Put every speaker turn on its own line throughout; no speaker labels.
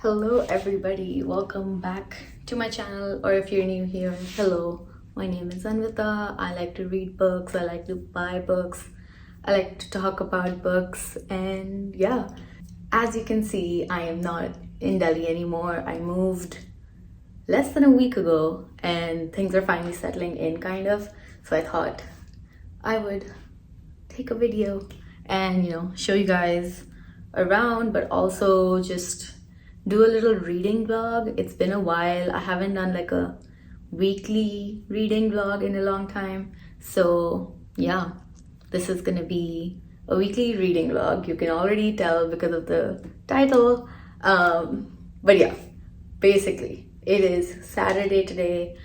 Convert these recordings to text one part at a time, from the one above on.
Hello everybody, welcome back to my channel, or if you're new here, hello. My name is Anvita. I like to read books, I like to buy books, I like to talk about books, and yeah, as you can see, I am not in Delhi anymore. I moved less than a week ago and things are finally settling in kind of, so I thought I would take a video and show you guys around, but also just do a little reading vlog. It's been a while. I haven't done like a weekly reading vlog in a long time, so yeah, this is gonna be a weekly reading vlog. You can already tell because of the title, but yeah, basically it is Saturday today.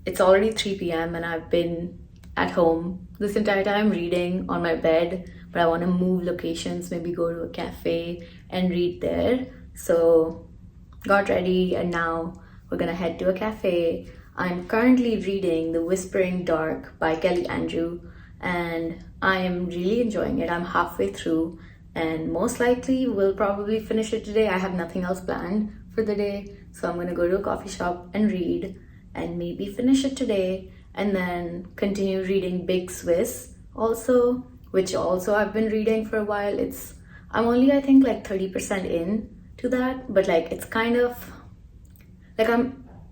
It's already 3 p.m. and I've been at home this entire time reading on my bed, but I want to move locations, maybe go to a cafe and read there. So got ready and now we're gonna head to a cafe. I'm currently reading The Whispering Dark by Kelly Andrew and I am really enjoying it. I'm halfway through and most likely will probably finish it today. I have nothing else planned for the day, so I'm gonna go to a coffee shop and read and maybe finish it today and then continue reading Big Swiss also, which also I've been reading for a while. I'm only I think like 30% in to that, but like it's kind of like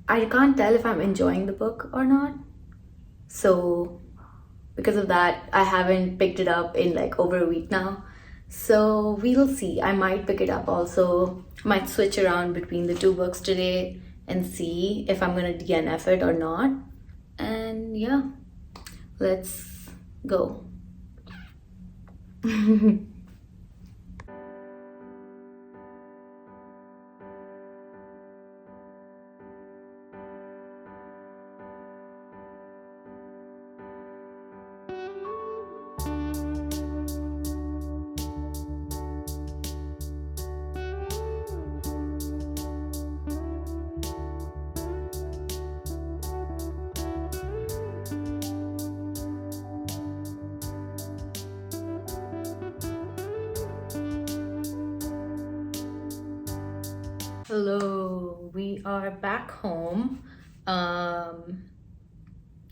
I can't tell if I'm enjoying the book or not. So because of that, I haven't picked it up in like over a week now. So we'll see. I might pick it up also. Might switch around between the two books today and see if I'm gonna DNF it or not. And yeah, let's go. Hello, we are back home.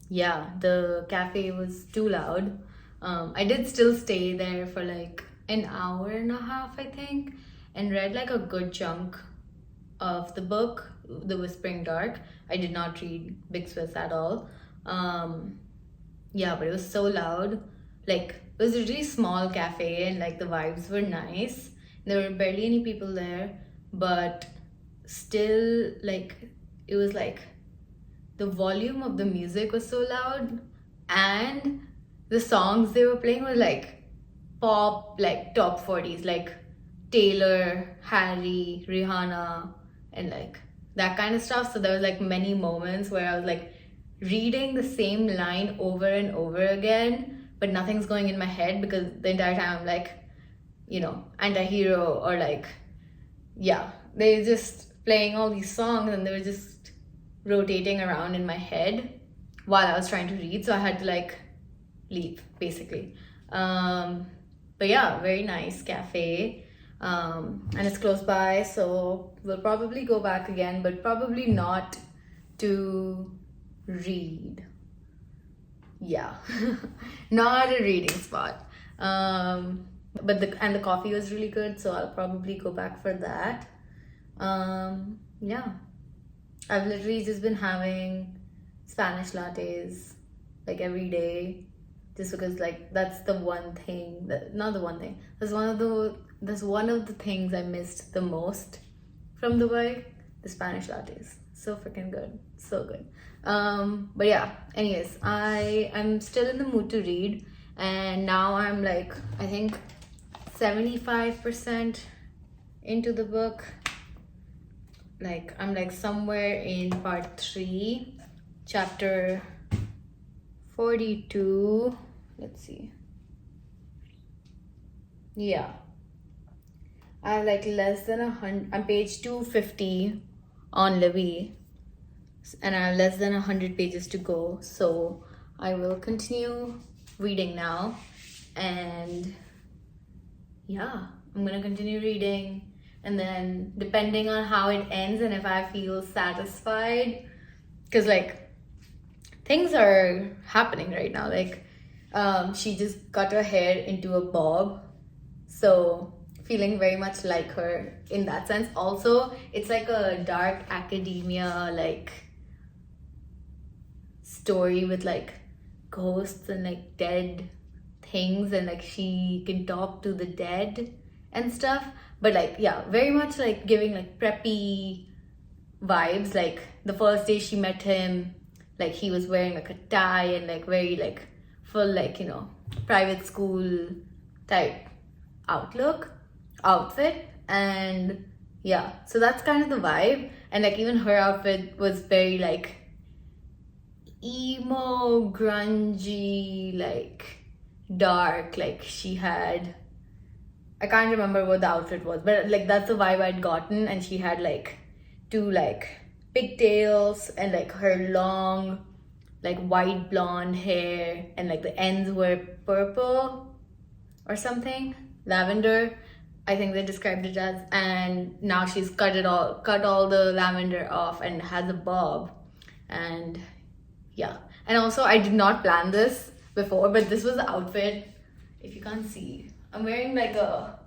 Yeah, the cafe was too loud. I did still stay there for like an hour and a half, I think, and read like a good chunk of the book, The Whispering Dark. I did not read Big Swiss at all. Yeah, but it was so loud. Like, it was a really small cafe and like the vibes were nice. There were barely any people there, but still, like, it was like the volume of the music was so loud and the songs they were playing were like pop, like top 40s, like Taylor, Harry, Rihanna, and like that kind of stuff. So there was like many moments where I was like reading the same line over and over again, but nothing's going in my head because the entire time I'm like, anti-hero, or like, yeah, they just playing all these songs and they were just rotating around in my head while I was trying to read, so I had to like leave basically. But yeah, very nice cafe, and it's close by, so we'll probably go back again, but probably not to read. Yeah. Not a reading spot. But the coffee was really good, so I'll probably go back for that. Yeah, I've literally just been having Spanish lattes like every day, just because like that's the one thing that, not the one thing, that's one of the things I missed the most from Dubai, the Spanish lattes. So freaking good, so good. But yeah, anyways, I am still in the mood to read, and now I'm like, I think 75% into the book. Like I'm like somewhere in part 3, chapter 42. Let's see. Yeah, I have like less than 100. I'm page 250 on Libby, and I have less than 100 pages to go. So I will continue reading now, and yeah, I'm gonna continue reading, and then depending on how it ends and if I feel satisfied, because like things are happening right now. Like she just got her hair into a bob, so feeling very much like her in that sense. Also, it's like a dark academia like story with like ghosts and like dead things, and like she can talk to the dead and stuff. But like, yeah, very much like giving like preppy vibes. Like the first day she met him, like he was wearing like a tie and like very like full like, you know, private school type outfit. And yeah, so that's kind of the vibe. And like even her outfit was very like emo, grungy, like dark. Like she had, I can't remember what the outfit was, but like that's the vibe I'd gotten. And she had like two like pigtails and like her long like white blonde hair, and like the ends were purple or something, lavender, I think they described it as. And now she's cut all the lavender off and has a bob. And yeah, and also I did not plan this before, but this was the outfit. If you can't see, I'm wearing like a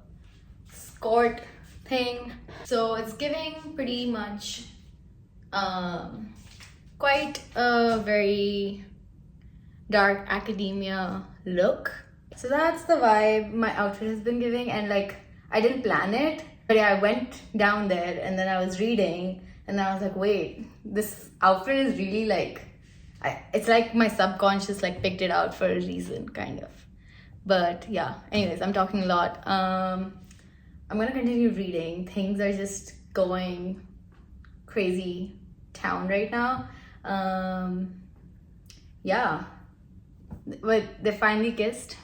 skirt thing, so it's giving pretty much quite a very dark academia look. So that's the vibe my outfit has been giving. And like I didn't plan it, but yeah, I went down there and then I was reading and I was like, wait, this outfit is really like, it's like my subconscious like picked it out for a reason, kind of. But yeah, anyways, I'm talking a lot. I'm gonna continue reading. Things are just going crazy town right now. Yeah, but they finally kissed.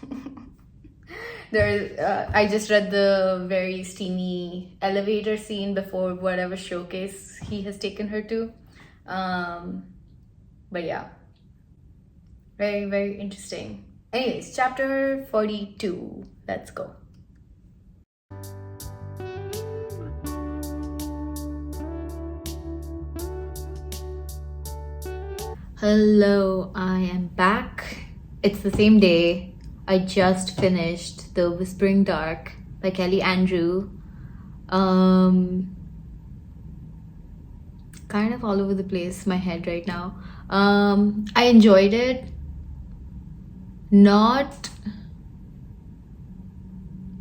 I just read the very steamy elevator scene before whatever showcase he has taken her to. But yeah, very, very interesting. Anyways, chapter 42. Let's go. Hello, I am back. It's the same day. I just finished The Whispering Dark by Kelly Andrew. Kind of all over the place, my head right now. I enjoyed it. I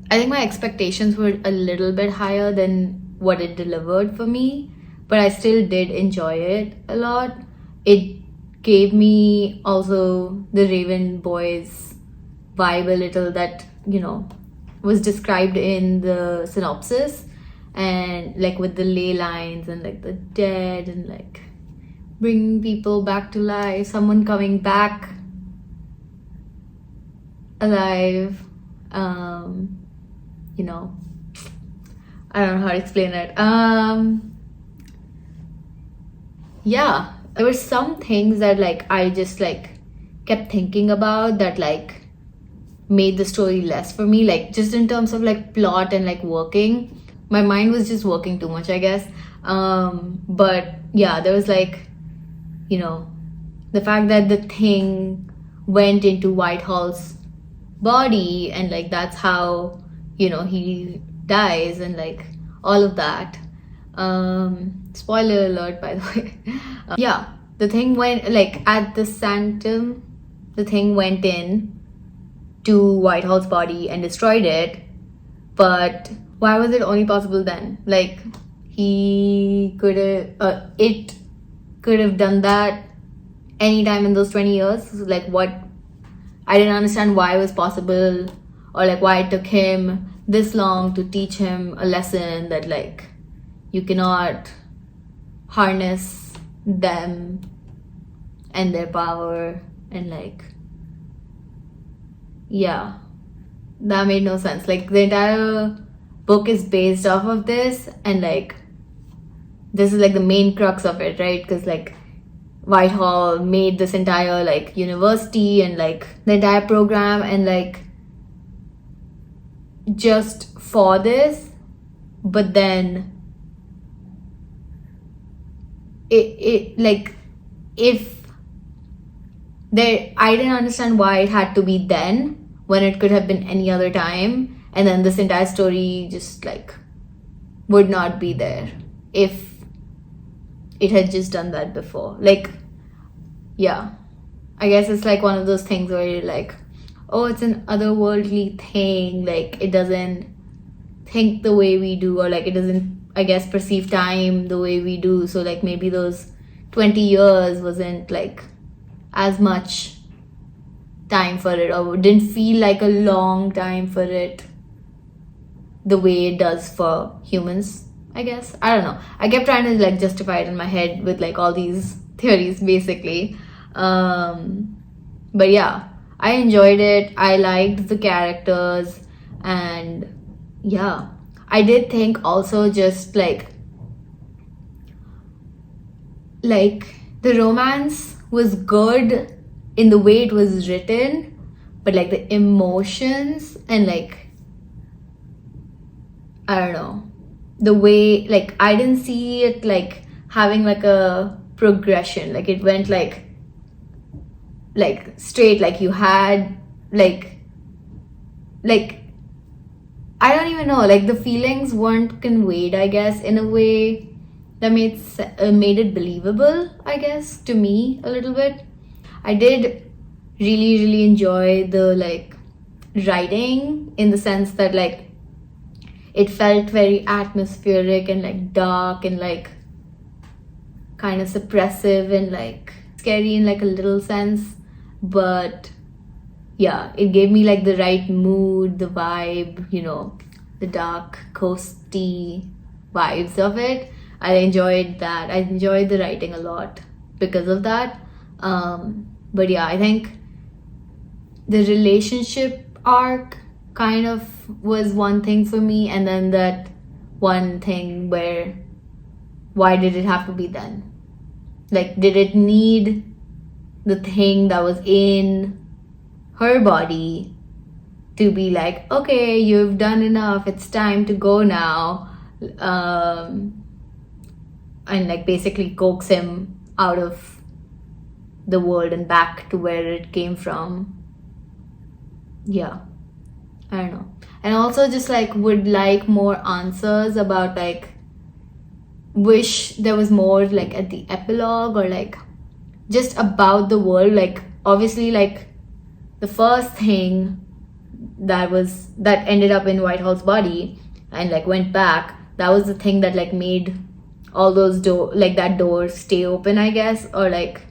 think my expectations were a little bit higher than what it delivered for me, but I still did enjoy it a lot. It gave me also the Raven Boys vibe a little, that, you know, was described in the synopsis, and like with the ley lines and like the dead and like bringing people back to life, someone coming back alive. You know, I don't know how to explain it. Yeah, there were some things that like I just like kept thinking about that like made the story less for me, like just in terms of like plot and like working. My mind was just working too much, I guess. But yeah, there was like, you know, the fact that the thing went into Whitehall's body, and like that's how, you know, he dies, and like all of that. Spoiler alert, by the way. Yeah, the thing went like at the sanctum, the thing went in to Whitehall's body and destroyed it. But why was it only possible then? Like he could have, it could have done that anytime in those 20 years. Like what? I didn't understand why it was possible, or like why it took him this long to teach him a lesson that like you cannot harness them and their power, and like, yeah, that made no sense. Like the entire book is based off of this, and like this is like the main crux of it, right? Because like Whitehall made this entire like university and like the entire program, and like just for this, but then it like, if there, I didn't understand why it had to be then when it could have been any other time, and then this entire story just like would not be there if it had just done that before. Like, yeah, I guess it's like one of those things where you're like, oh, it's an otherworldly thing, like it doesn't think the way we do, or like it doesn't, I guess, perceive time the way we do. So like maybe those 20 years wasn't like as much time for it, or didn't feel like a long time for it the way it does for humans, I guess. I don't know. I kept trying to like justify it in my head with like all these theories basically. But yeah, I enjoyed it. I liked the characters, and yeah, I did think also just like the romance was good in the way it was written, but like the emotions and like, I don't know, the way, like I didn't see it like having like a progression. Like it went like straight, like you had like I don't even know, like the feelings weren't conveyed, I guess, in a way that made it believable, I guess, to me a little bit. I did really enjoy the like writing, in the sense that like it felt very atmospheric and like dark and like kind of suppressive and like scary in like a little sense. But yeah, it gave me like the right mood, the vibe, you know, the dark, coasty vibes of it. I enjoyed that. I enjoyed the writing a lot because of that. But yeah, I think the relationship arc kind of was one thing for me, and then that one thing where, why did it have to be then? Like, did it need the thing that was in her body to be like, okay, you've done enough, it's time to go now, and like basically coax him out of the world and back to where it came from? Yeah, I don't know. And also just like would like more answers about like, wish there was more like at the epilogue, or like just about the world. Like obviously like the first thing that ended up in Whitehall's body and like went back, that was the thing that like made all those that door stay open, I guess, or like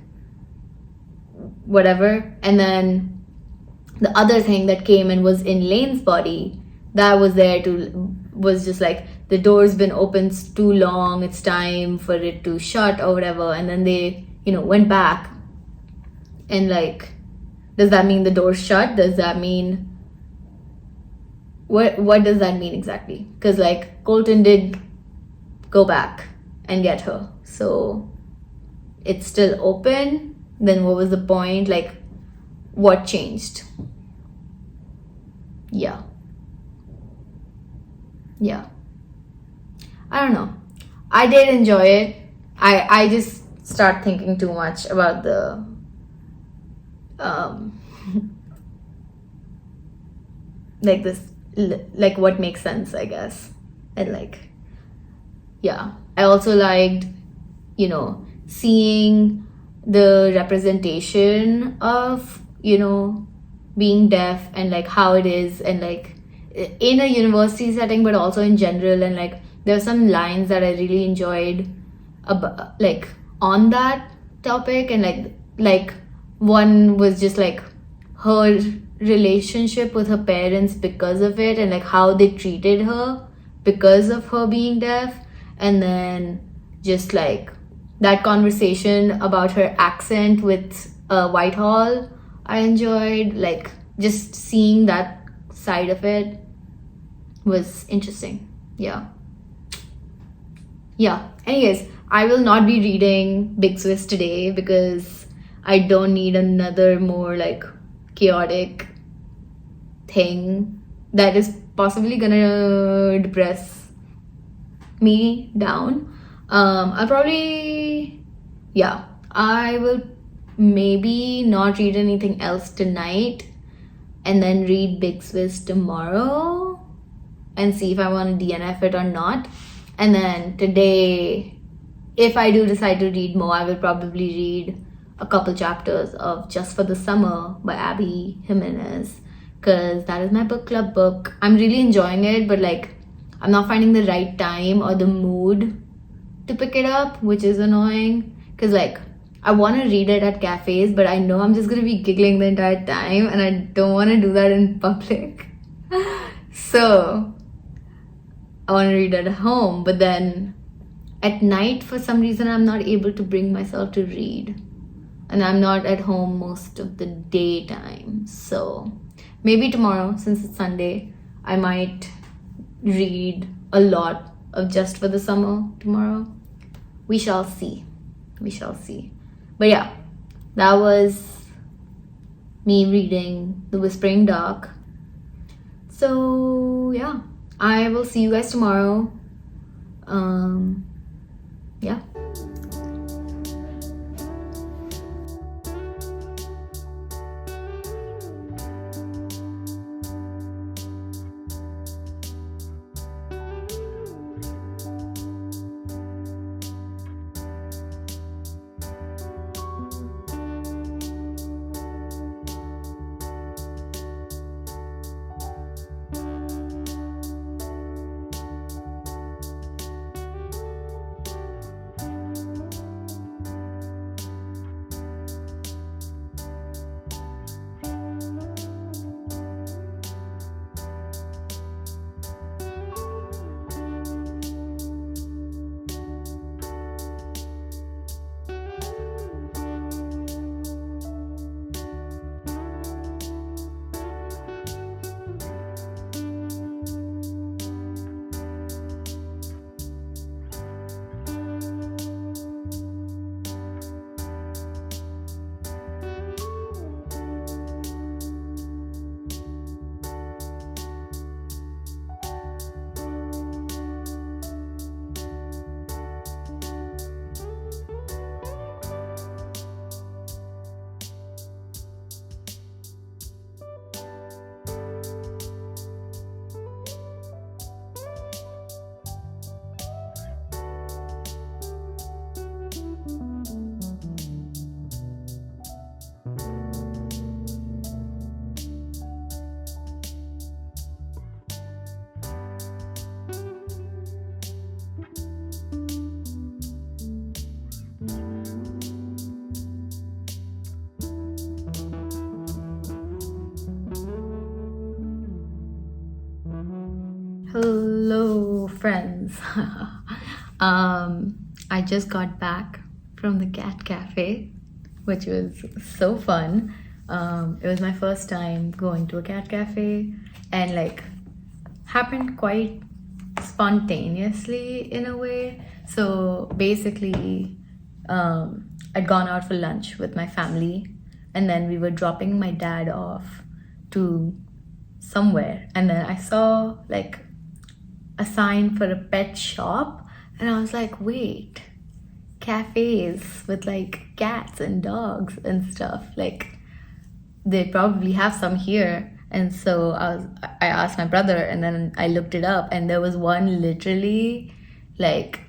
whatever. And then the other thing that came and was in Lane's body, that was just like, the door's been open too long, it's time for it to shut or whatever. And then they, you know, went back, and like, does that mean the door's shut? Does that mean, what does that mean exactly? Because like Colton did go back and get her, so it's still open. Then what was the point? Like, what changed? Yeah, I don't know. I did enjoy it. I just start thinking too much about the like this, like what makes sense, I guess. And like, yeah, I also liked, you know, seeing the representation of, you know, being deaf, and like how it is, and like in a university setting, but also in general. And like there are some lines that I really enjoyed about, like on that topic. And like one was just like her relationship with her parents because of it, and like how they treated her because of her being deaf. And then just like that conversation about her accent with Whitehall, I enjoyed. Like just seeing that side of it was interesting. Yeah. Anyways, I will not be reading Big Swiss today because I don't need another more like chaotic thing that is possibly gonna depress me down. I'll probably, yeah, I will maybe not read anything else tonight and then read Big Swiss tomorrow and see if I want to DNF it or not. And then today, if I do decide to read more, I will probably read a couple chapters of Just for the Summer by Abby Jimenez, because that is my book club book. I'm really enjoying it, but like I'm not finding the right time or the mood to pick it up, which is annoying, because like I want to read it at cafes, but I know I'm just going to be giggling the entire time and I don't want to do that in public. So I want to read at home, but then at night, for some reason, I'm not able to bring myself to read. And I'm not at home most of the daytime. So maybe tomorrow, since it's Sunday, I might read a lot of Just for the Summer tomorrow. We shall see. We shall see. But yeah, that was me reading The Whispering Dark. So yeah, I will see you guys tomorrow. Yeah. Hello, friends. I just got back from the cat cafe, which was so fun. It was my first time going to a cat cafe, and like happened quite spontaneously in a way. So basically, I'd gone out for lunch with my family, and then we were dropping my dad off to somewhere, and then I saw like a sign for a pet shop, and I was like, wait, cafes with like cats and dogs and stuff, like they probably have some here. And so I asked my brother, and then I looked it up, and there was one literally like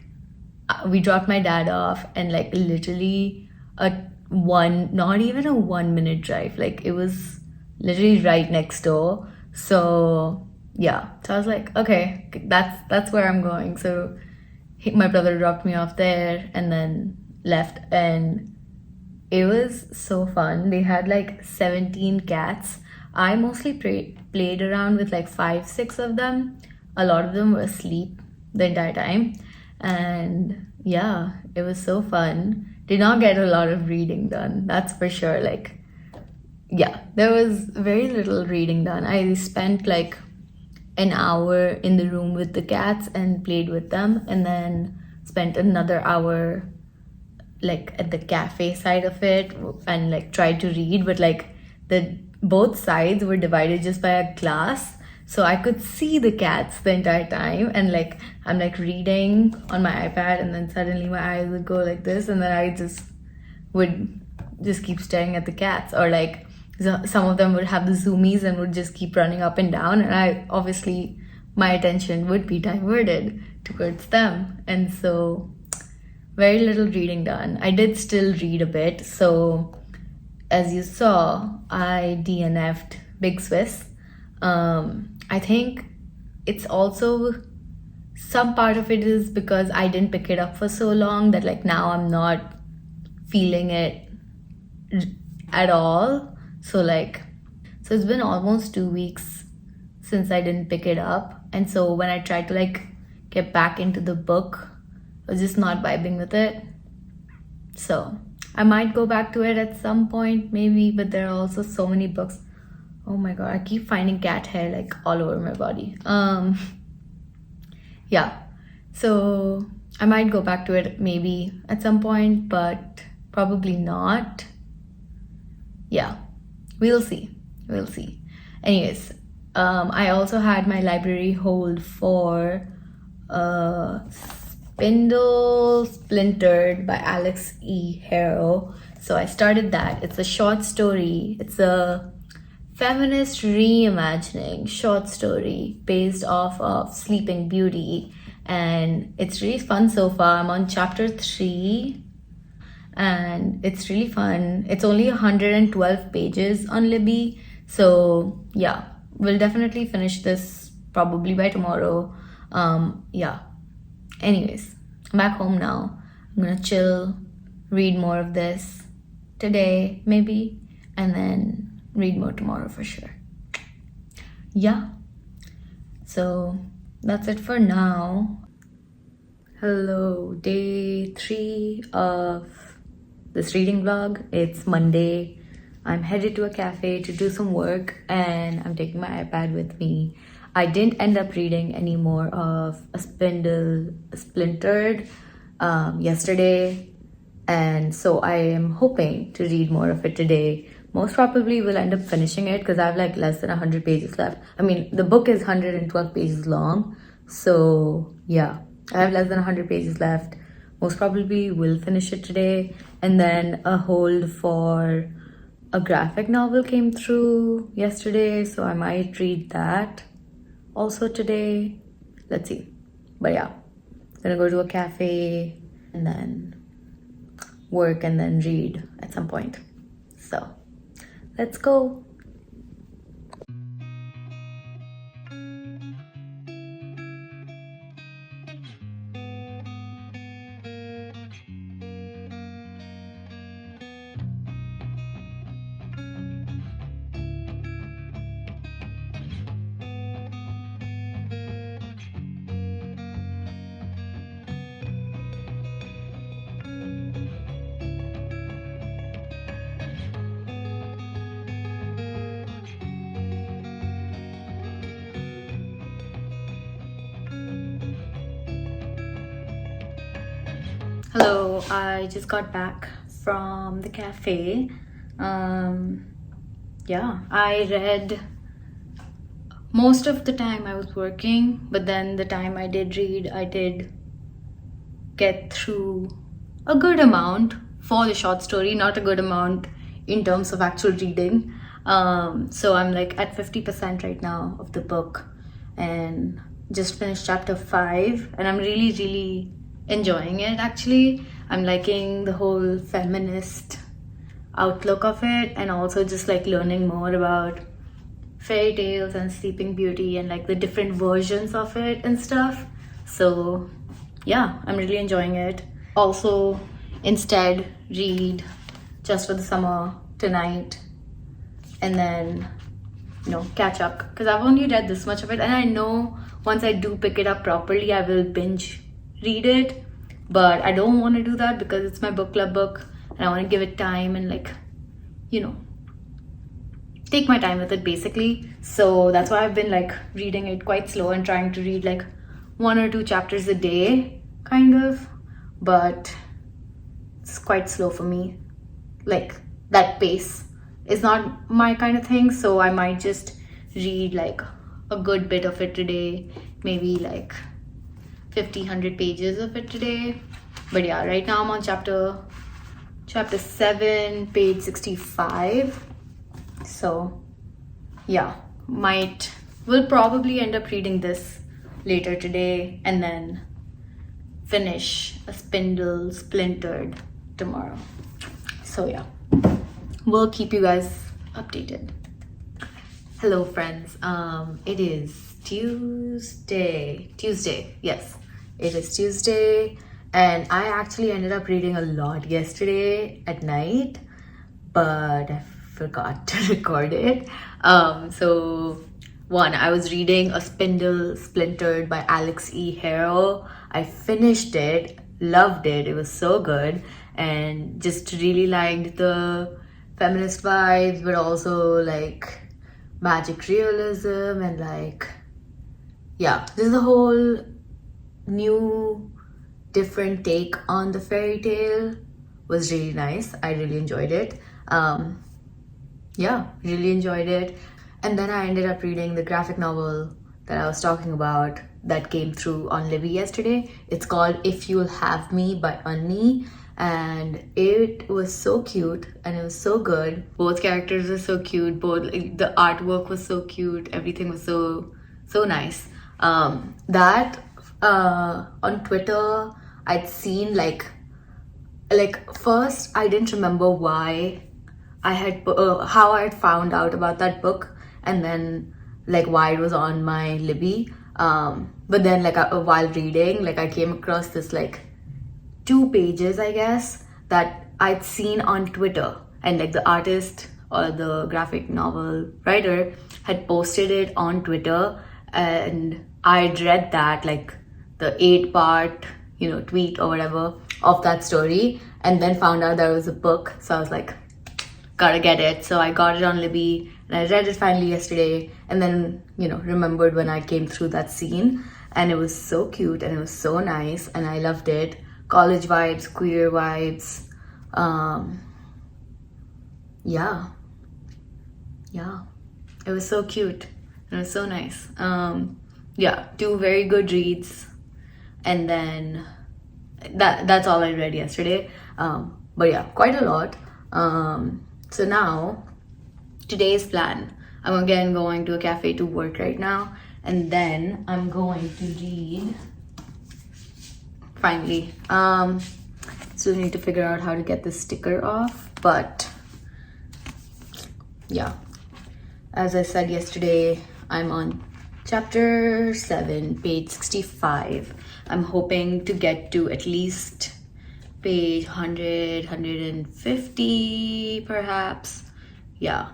we dropped my dad off, and like literally not even a 1 minute drive, like it was literally right next door. So yeah, so I was like, okay, that's where I'm going. So my brother dropped me off there and then left, and it was so fun. They had like 17 cats. I mostly played around with like 5-6 of them. A lot of them were asleep the entire time, and yeah, it was so fun. Did not get a lot of reading done, that's for sure. Like yeah, there was very little reading done. I spent like an hour in the room with the cats and played with them, and then spent another hour like at the cafe side of it and like tried to read, but like both sides were divided just by a glass. so I could see the cats the entire time, and like I'm like reading on my iPad, and then suddenly my eyes would go like this, and then I would just keep staring at the cats, or like some of them would have the zoomies and would just keep running up and down, and I obviously my attention would be diverted towards them, and so very little reading done. I did still read a bit, so as you saw, I DNFed Big Swiss. I think it's also some part of it is because I didn't pick it up for so long that like now I'm not feeling it at all. So it's been almost 2 weeks since I didn't pick it up, and so when I tried to like get back into the book, I was just not vibing with it. So I might go back to it at some point maybe, but there are also so many books. Oh my god, I keep finding cat hair like all over my body. Yeah, so I might go back to it maybe at some point, but probably not. Yeah, we'll see. Anyways, I also had my library hold for Spindle Splintered by Alex E. Harrow. So I started that. It's a short story. It's a feminist reimagining short story based off of Sleeping Beauty, and it's really fun so far. I'm on chapter 3 and it's really fun. It's only 112 pages on Libby, so yeah, we'll definitely finish this probably by tomorrow. Yeah, anyways, I'm back home now. I'm gonna chill, read more of this today maybe, and then read more tomorrow for sure. Yeah, so that's it for now. Hello, day 3 of this reading vlog. It's Monday. I'm headed to a cafe to do some work, and I'm taking my iPad with me. I didn't end up reading any more of A Spindle Splintered yesterday, and so I am hoping to read more of it today. Most probably will end up finishing it because I have like less than 100 pages left. I mean, the book is 112 pages long, so yeah, I have less than 100 pages left. Most probably will finish it today, and then a hold for a graphic novel came through yesterday, so I might read that also today. Let's see. But yeah, gonna go to a cafe and then work and then read at some point. So let's go. Hello, I just got back from the cafe. Yeah, I read most of the time I was working, but then the time I did read, I did get through a good amount for the short story, not a good amount in terms of actual reading. So I'm like at 50% right now of the book, and just finished chapter 5, and I'm really enjoying it. Actually, I'm liking the whole feminist outlook of it, and also just like learning more about fairy tales and Sleeping Beauty and like the different versions of it and stuff. So yeah, I'm really enjoying it. Also, instead read Just for the Summer tonight, and then catch up, because I've only read this much of it, and I know once I do pick it up properly I will binge read it, but I don't want to do that because it's my book club book and I want to give it time and like take my time with it basically. So that's why I've been like reading it quite slow and trying to read like 1 or 2 chapters a day kind of, but it's quite slow for me. Like that pace is not my kind of thing, so I might just read like a good bit of it today, maybe like 50-100 pages of it today. But yeah, right now I'm on chapter 7, page 65. So yeah, will probably end up reading this later today and then finish A Spindle Splintered tomorrow. So yeah, we'll keep you guys updated. Hello friends, it is Tuesday. Yes, it is Tuesday, and I actually ended up reading a lot yesterday at night, but I forgot to record it. So I was reading A Spindle Splintered by Alex E. Harrow. I finished it, loved it, it was so good, and just really liked the feminist vibes, but also like magic realism, and like, yeah, this is a whole new different take on the fairy tale. Was really nice. I really enjoyed it. Yeah, really enjoyed it. And then I ended up reading the graphic novel that I was talking about that came through on Libby yesterday. It's called If You'll Have Me by Unni, and it was so cute and it was so good. Both characters were so cute, the artwork was so cute, everything was so nice. That on Twitter I'd seen like first I didn't remember why I had how I had found out about that book, and then like why it was on my Libby. But then like while reading, like I came across this like 2 pages, I guess, that I'd seen on Twitter, and like the artist or the graphic novel writer had posted it on Twitter, and I'd read that, like the 8-part, tweet or whatever of that story, and then found out there was a book. So I was like, gotta get it. So I got it on Libby, and I read it finally yesterday, and then remembered when I came through that scene, and it was so cute and it was so nice and I loved it. College vibes, queer vibes. Yeah, it was so cute and it was so nice. Yeah, 2 very good reads, and then that's all I read yesterday. But yeah, quite a lot. So now today's plan, I'm again going to a cafe to work right now, and then I'm going to read finally. Still need to figure out how to get this sticker off, but yeah, as I said yesterday, I'm on chapter 7, page 65. I'm hoping to get to at least page 100, 150 perhaps. Yeah,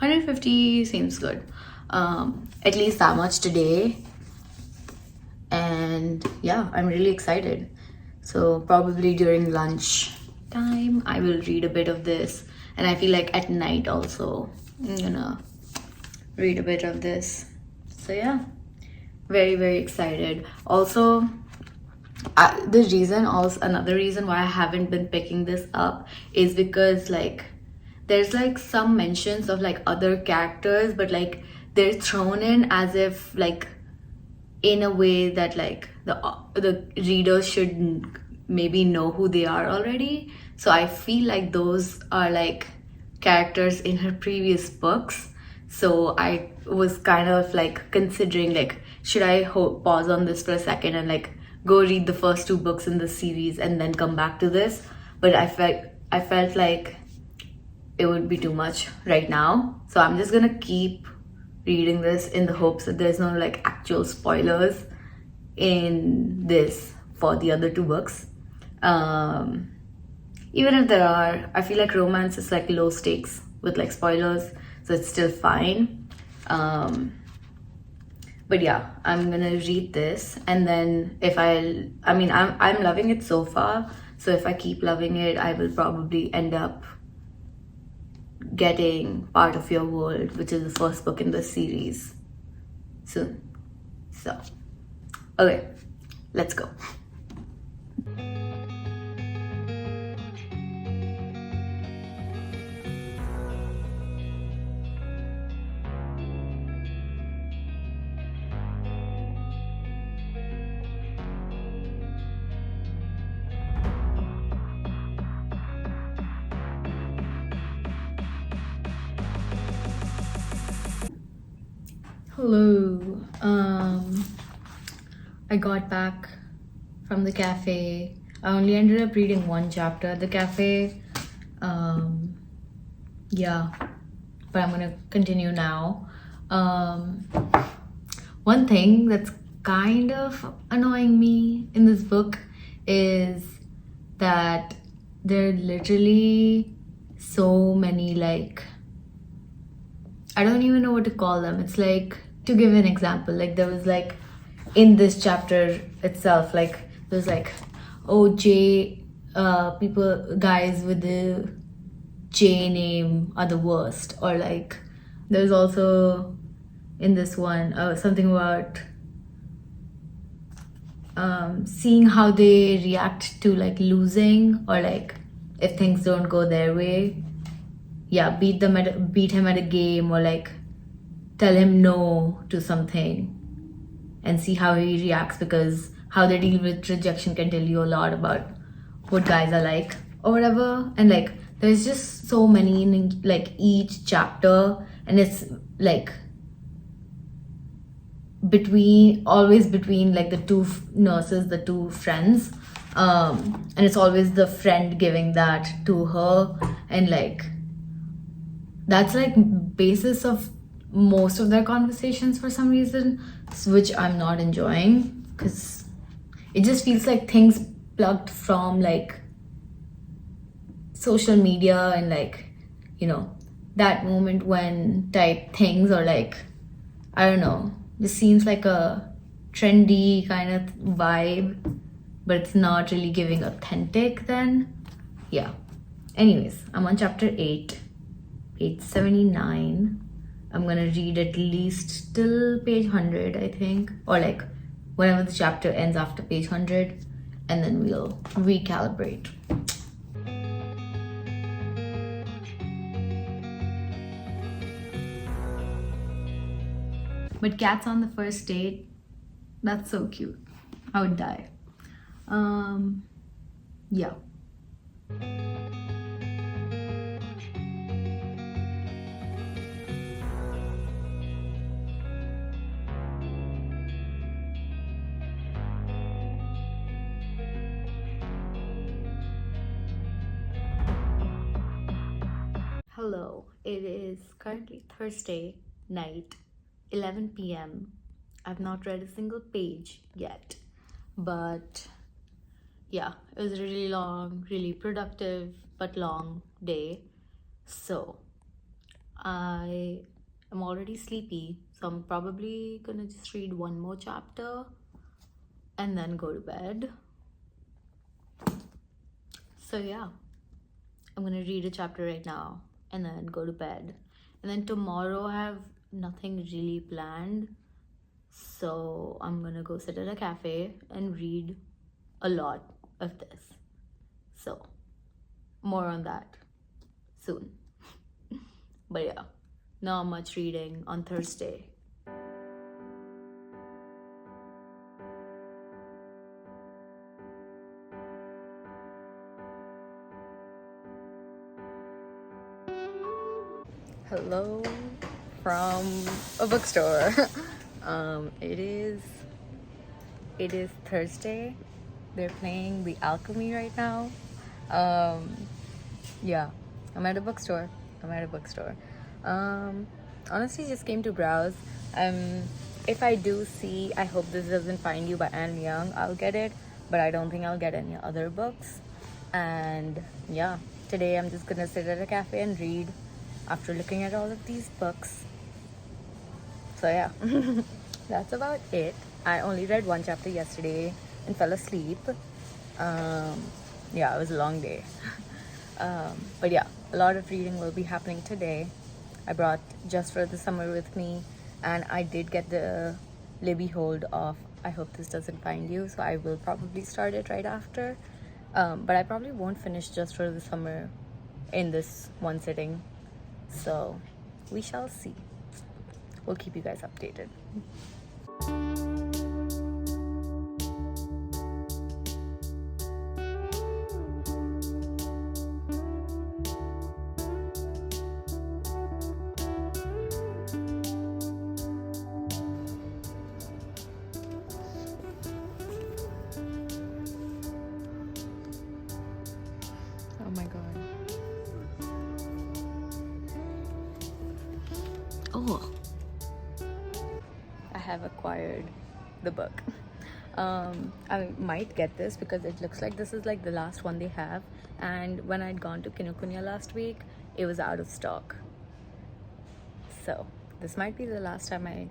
150 seems good. At least that much today. And yeah, I'm really excited. So probably during lunch time I will read a bit of this, and I feel like at night also I'm gonna read a bit of this. So yeah, very, very excited. Also, another reason why I haven't been picking this up is because like there's like some mentions of like other characters, but like they're thrown in as if like in a way that like the readers should maybe know who they are already. So I feel like those are like characters in her previous books. So I was kind of like considering like, should I pause on this for a second and like go read the first 2 books in the series and then come back to this? But I felt like it would be too much right now, so I'm just gonna keep reading this in the hopes that there's no like actual spoilers in this for the other 2 books. Even if there are, I feel like romance is like low stakes with like spoilers, so it's still fine. But yeah, I'm gonna read this, and then if I'm loving it so far, so if I keep loving it, I will probably end up getting Part of Your World, which is the first book in the series, soon. So okay, let's go. Hello. I got back from the cafe. I only ended up reading one chapter at the cafe. Yeah, but I'm gonna continue now. One thing that's kind of annoying me in this book is that there are literally so many, like, I don't even know what to call them. It's like, to give an example, like there was like in this chapter itself, like there's like, oh, people, guys with the J name are the worst. Or like there's also in this one something about seeing how they react to like losing, or like if things don't go their way. Yeah, beat him at a game, or like tell him no to something and see how he reacts, because how they deal with rejection can tell you a lot about what guys are like or whatever. And like there's just so many in like each chapter, and it's like always between like the two nurses, the two friends, and it's always the friend giving that to her, and like that's like basis of most of their conversations for some reason, which I'm not enjoying, because it just feels like things plucked from like social media, and like, you know, that moment when type things, or like, I don't know, this seems like a trendy kind of vibe, but it's not really giving authentic then. Yeah, anyways, I'm on chapter 8, page 79. I'm gonna read at least till page 100, I think, or like whenever the chapter ends after page 100, and then we'll recalibrate. But cats on the first date, that's so cute. I would die. Yeah. Hello, it is currently Thursday night, 11 p.m. I've not read a single page yet, but yeah, it was a really long, really productive, but long day. So I am already sleepy, so I'm probably gonna just read one more chapter and then go to bed. So yeah, I'm gonna read a chapter right now and then go to bed. And then tomorrow I have nothing really planned, so I'm gonna go sit at a cafe and read a lot of this. So more on that soon. But yeah, not much reading on Thursday. Hello from a bookstore. It is Thursday. They're playing The Alchemy right now. Yeah, I'm at a bookstore. Honestly, just came to browse. If I do see I Hope This Doesn't Find You by Anne Young, I'll get it, but I don't think I'll get any other books. And yeah, today I'm just gonna sit at a cafe and read after looking at all of these books. So yeah, that's about it. I only read one chapter yesterday and fell asleep. Yeah, it was a long day. But yeah, a lot of reading will be happening today. I brought Just for the Summer with me, and I did get the Libby hold of I Hope This Doesn't Find You, so I will probably start it right after. But I probably won't finish Just for the Summer in this one sitting. So we shall see. We'll keep you guys updated. Oh, I have acquired the book. I might get this because it looks like this is like the last one they have, and when I'd gone to Kinokuniya last week, it was out of stock. So this might be the last time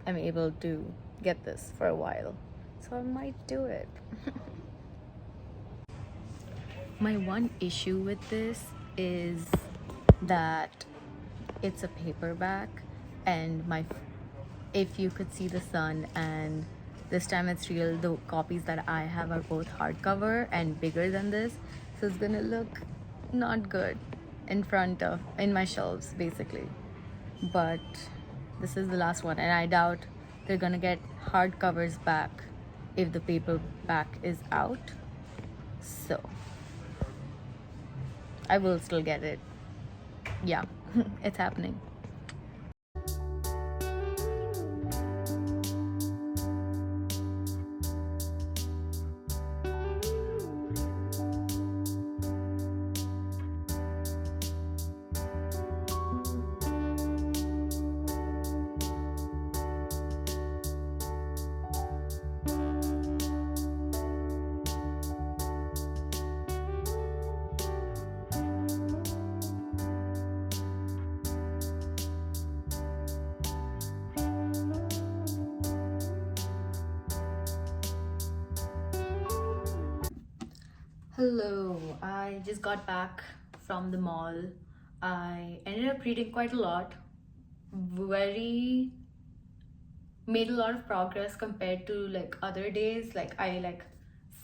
I'm able to get this for a while. So I might do it. My one issue with this is that it's a paperback, and if you could see the sun, and this time it's real, the copies that I have are both hardcover and bigger than this, so it's gonna look not good in my shelves basically. But this is the last one, and I doubt they're gonna get hardcovers back if the paperback is out, so I will still get it. Yeah. It's happening. Hello, I just got back from the mall. I ended up reading quite a lot. Made a lot of progress compared to like other days. Like I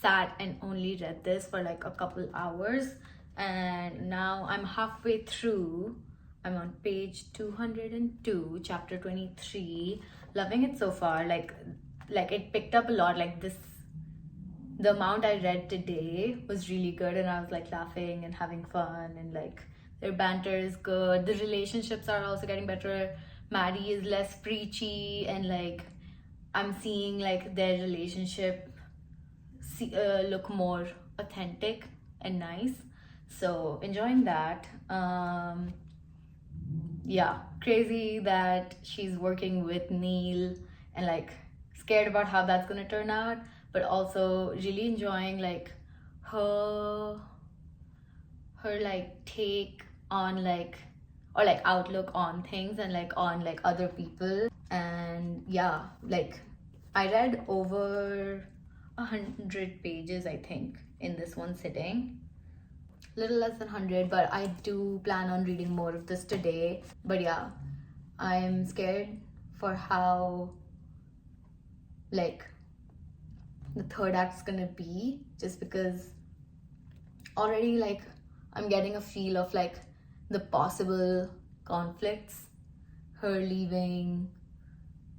sat and only read this for like a couple hours, and now I'm halfway through. I'm on page 202, chapter 23. Loving it so far. Like it picked up a lot. Like the amount I read today was really good, and I was like laughing and having fun, and like their banter is good. The relationships are also getting better. Maddie is less preachy, and like I'm seeing like their relationship look more authentic and nice. So enjoying that. Yeah, crazy that she's working with Neil, and like scared about how that's gonna turn out, but also really enjoying like her like take on like, or like outlook on things, and like on like other people. And yeah, like I read over 100 pages I think in this one sitting. Little less than 100, but I do plan on reading more of this today. But yeah, I'm scared for how like the third act's gonna be, just because already like I'm getting a feel of like the possible conflicts, her leaving,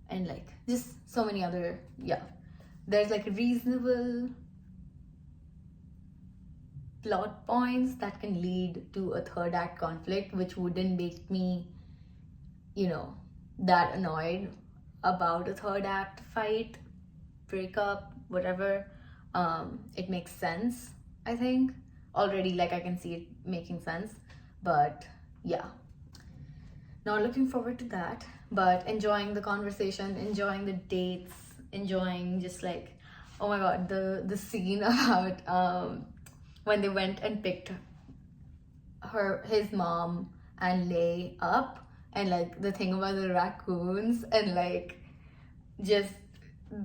and like just so many other, yeah, there's like reasonable plot points that can lead to a third act conflict, which wouldn't make me, that annoyed about a third act fight, breakup, whatever. It makes sense, I think. Already, like I can see it making sense, but yeah, not looking forward to that, but enjoying the conversation, enjoying the dates, enjoying just like, oh my god, the scene about when they went and picked his mom and Lay up, and like the thing about the raccoons, and like just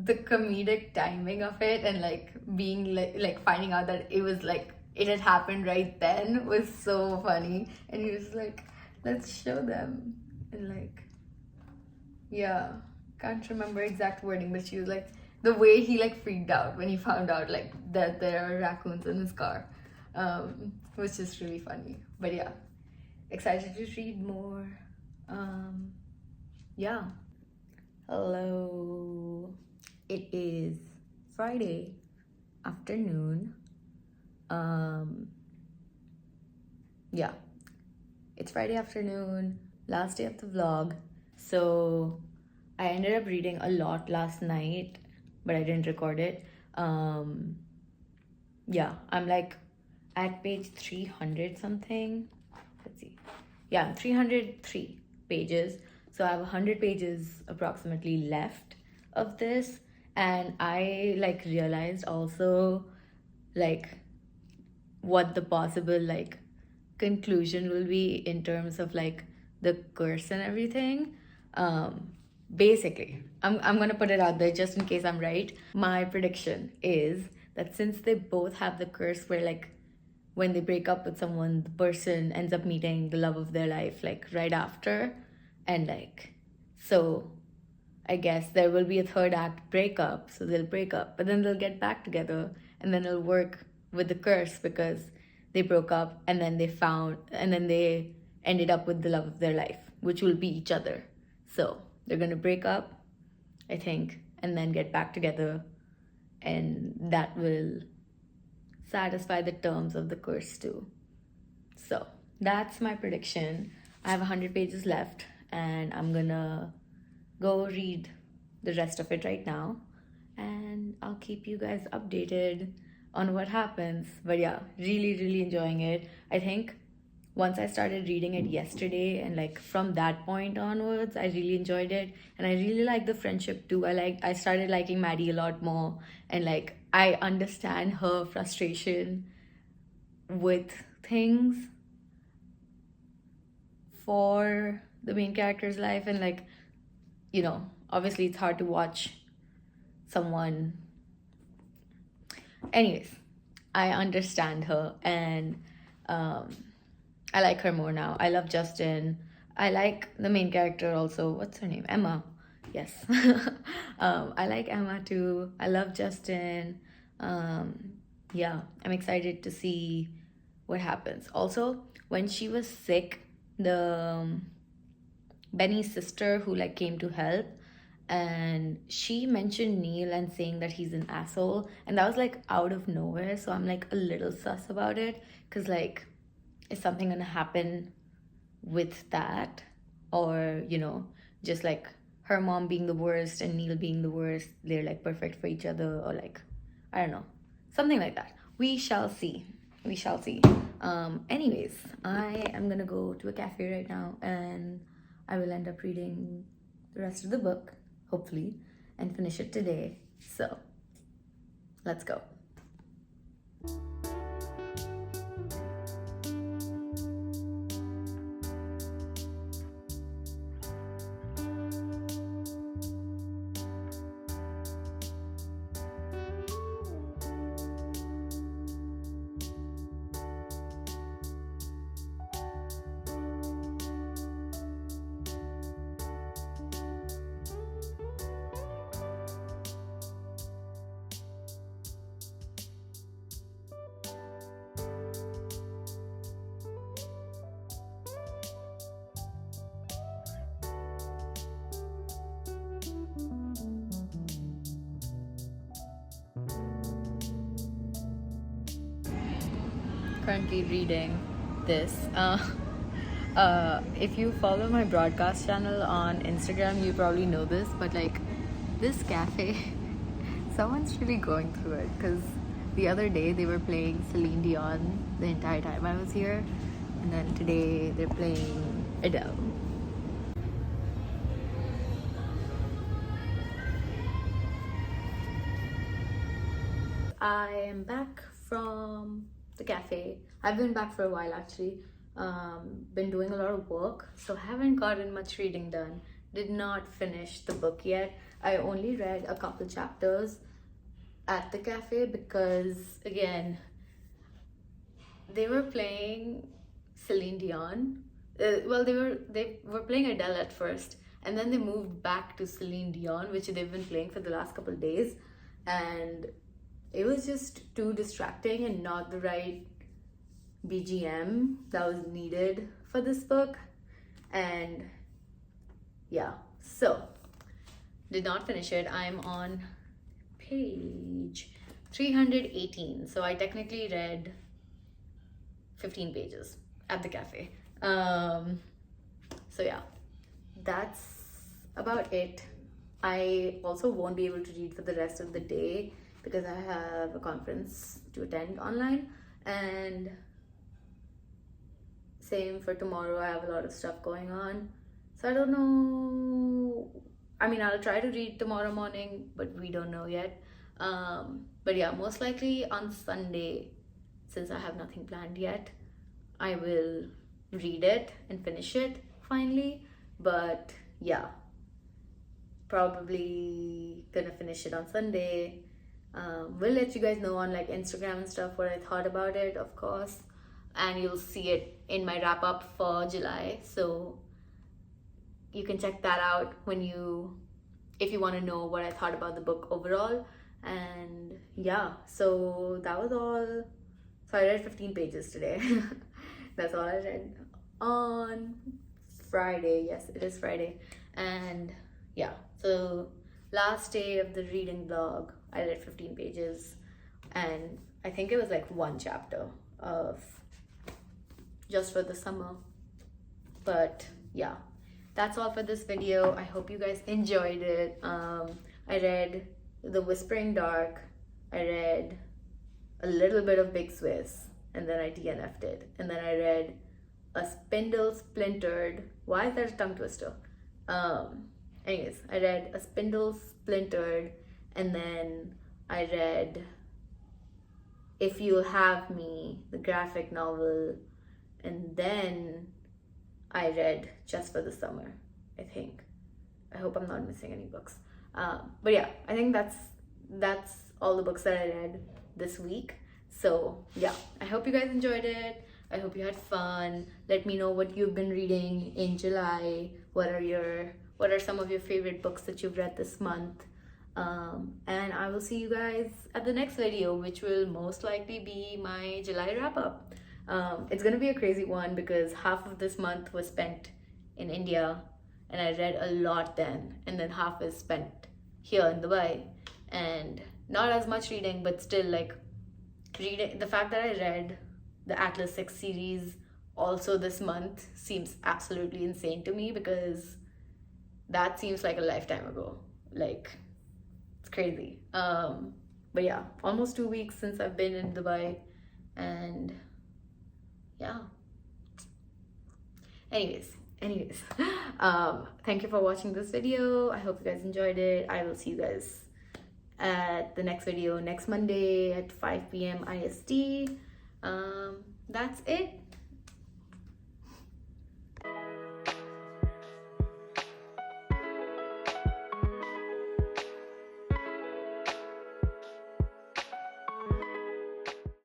the comedic timing of it, and like being like finding out that it was like it had happened right then was so funny. And he was like, let's show them, and like, yeah, can't remember exact wording, but she was like, the way he like freaked out when he found out like that there are raccoons in his car, was just really funny. But yeah, excited to read more. Yeah. Hello, it is Friday afternoon. Yeah, it's Friday afternoon, last day of the vlog. So I ended up reading a lot last night, but I didn't record it. Yeah, I'm like at page 300 something. Let's see. Yeah, I'm 303. pages. So I have 100 pages approximately left of this, and I like realized also like what the possible like conclusion will be in terms of like the curse and everything. Basically, I'm gonna put it out there just in case I'm right. My prediction is that since they both have the curse where like when they break up with someone, the person ends up meeting the love of their life like right after, and like so I guess there will be a third act breakup, so they'll break up, but then they'll get back together, and then it'll work with the curse because they broke up and then they ended up with the love of their life, which will be each other. So they're gonna break up, I think, and then get back together, and that will satisfy the terms of the curse too. So that's my prediction. I have 100 pages left, and I'm gonna go read the rest of it right now, and I'll keep you guys updated on what happens. But yeah, really enjoying it. I think once I started reading it yesterday, and like from that point onwards, I really enjoyed it, and I really like the friendship too. I started liking Maddie a lot more, and like I understand her frustration with things for the main character's life, and like, you know, obviously it's hard to watch someone. Anyways, I understand her, and I like her more now. I love Justin. I like the main character also. What's her name? Emma. Yes. I like Emma too. I love Justin. Yeah, I'm excited to see what happens. Also, when she was sick, the Benny's sister who like came to help, and she mentioned Neil and saying that he's an asshole, and that was like out of nowhere. So I'm like a little sus about it, because like, is something gonna happen with that, or you know, just like her mom being the worst and Neil being the worst, they're like perfect for each other, or like, I don't know, something like that. We shall see. Anyways, I am gonna go to a cafe right now, and I will end up reading the rest of the book, hopefully, and finish it today. So let's go. Currently reading this. If you follow my broadcast channel on Instagram, you probably know this, but like this cafe, someone's really going through it, because the other day they were playing Celine Dion the entire time I was here, and then today they're playing Adele. I am back from the cafe. I've been back for a while actually. Been doing a lot of work, so haven't gotten much reading done. Did not finish the book yet. I only read a couple chapters at the cafe because again, they were playing Celine Dion. Well, they were playing Adele at first, and then they moved back to Celine Dion, which they've been playing for the last couple of days, and it was just too distracting and not the right BGM that was needed for this book. And yeah, so did not finish it. I'm on page 318, so I technically read 15 pages at the cafe. So yeah, that's about it. I also won't be able to read for the rest of the day because I have a conference to attend online, and same for tomorrow. I have a lot of stuff going on, So I don't know. I mean, I'll try to read tomorrow morning, but we don't know yet. But yeah, most likely on Sunday, since I have nothing planned yet, I will read it and finish it finally. But yeah, probably gonna finish it on Sunday. We'll let you guys know on like Instagram and stuff what I thought about it, of course, and you'll see it in my wrap up for July. So you can check that out if you want to know what I thought about the book overall. And yeah, so that was all. So I read 15 pages today. That's all I read on Friday. Yes, it is Friday. And yeah, so last day of the reading vlog, I read 15 pages, and I think it was like one chapter of Just for the Summer. But yeah, that's all for this video. I hope you guys enjoyed it. I read The Whispering Dark, I read a little bit of Big Swiss, and then I DNF'd it. And then I read A Spindle Splintered. Why is that a tongue twister? Anyways, I read A Spindle Splintered, and then I read If You'll Have Me, the graphic novel, and then I read Just for the Summer, I think. I hope I'm not missing any books. But yeah, I think that's all the books that I read this week. So yeah, I hope you guys enjoyed it. I hope you had fun. Let me know what you've been reading in July. What are some of your favorite books that you've read this month? And I will see you guys at the next video, which will most likely be my July wrap up. It's gonna be a crazy one because half of this month was spent in India and I read a lot then, and then half is spent here in Dubai, and not as much reading, but still like reading. The fact that I read the Atlas 6 series also this month seems absolutely insane to me, because that seems like a lifetime ago. Like, it's crazy. But yeah, almost 2 weeks since I've been in Dubai, and yeah. Anyways, thank you for watching this video. I hope you guys enjoyed it. I will see you guys at the next video next Monday at 5 p.m. IST. That's it.